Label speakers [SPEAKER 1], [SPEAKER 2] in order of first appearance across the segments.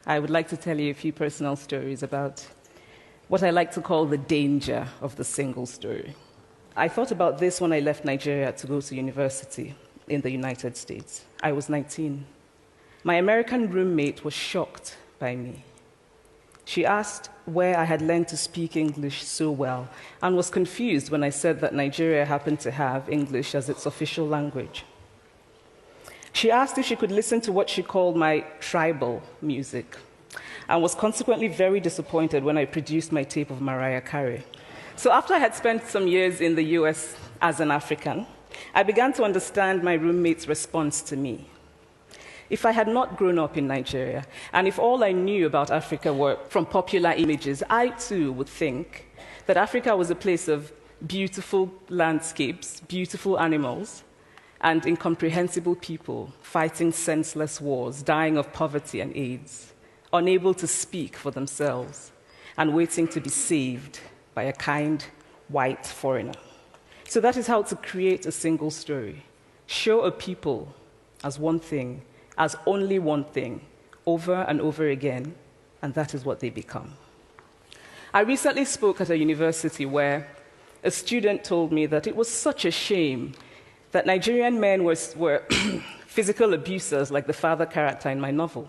[SPEAKER 1] I would like to tell you a few personal stories about what I like to call the danger of the single story. I thought about this when I left Nigeria to go to university in the United States. I was 19. My American roommate was shocked by me. She asked where I had learned to speak English so well and was confused when I said that Nigeria happened to have English as its official language. She asked if she could listen to what she called my tribal music and was consequently very disappointed when I produced my tape of Mariah Carey. So after I had spent some years in the US as an African, I began to understand my roommate's response to me. If I had not grown up in Nigeria, and if all I knew about Africa were from popular images, I too would think that Africa was a place of beautiful landscapes, beautiful animals, and incomprehensible people fighting senseless wars, dying of poverty and AIDS, unable to speak for themselves, and waiting to be saved by a kind white foreigner. So that is how to create a single story. Show a people as one thing, as only one thing, over and over again, and that is what they become. I recently spoke at a university where a student told me that it was such a shame that Nigerian men were physical abusers like the father character in my novel.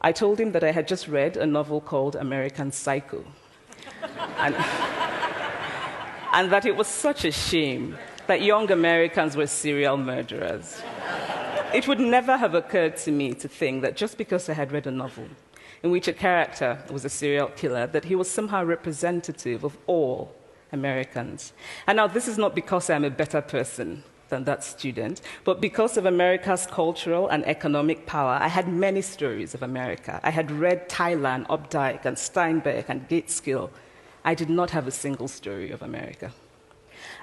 [SPEAKER 1] I told him that I had just read a novel called American Psycho, and that it was such a shame that young Americans were serial murderers. It would never have occurred to me to think that just because I had read a novel in which a character was a serial killer, that he was somehow representative of all Americans. And now this is not because I'm a better person than that student, but because of America's cultural and economic power, I had many stories of America. I had read Tylan, Updike, and Steinbeck, and Gateskill. I did not have a single story of America.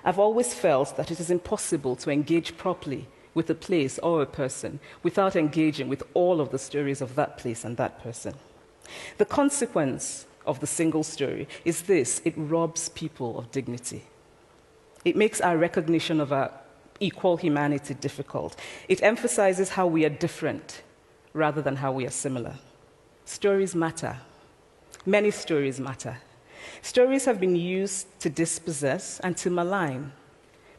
[SPEAKER 1] I've always felt that it is impossible to engage properly with a place or a person without engaging with all of the stories of that place and that person. The consequence of the single story is this: it robs people of dignity. It makes our recognition of our equal humanity difficult. It emphasizes how we are different rather than how we are similar. Stories matter. Many stories matter. Stories have been used to dispossess and to malign.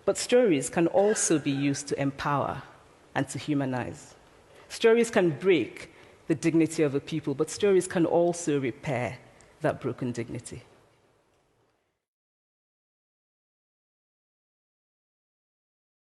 [SPEAKER 1] But stories can also be used to empower and to humanize. Stories can break the dignity of a people, but stories can also repair that broken dignity.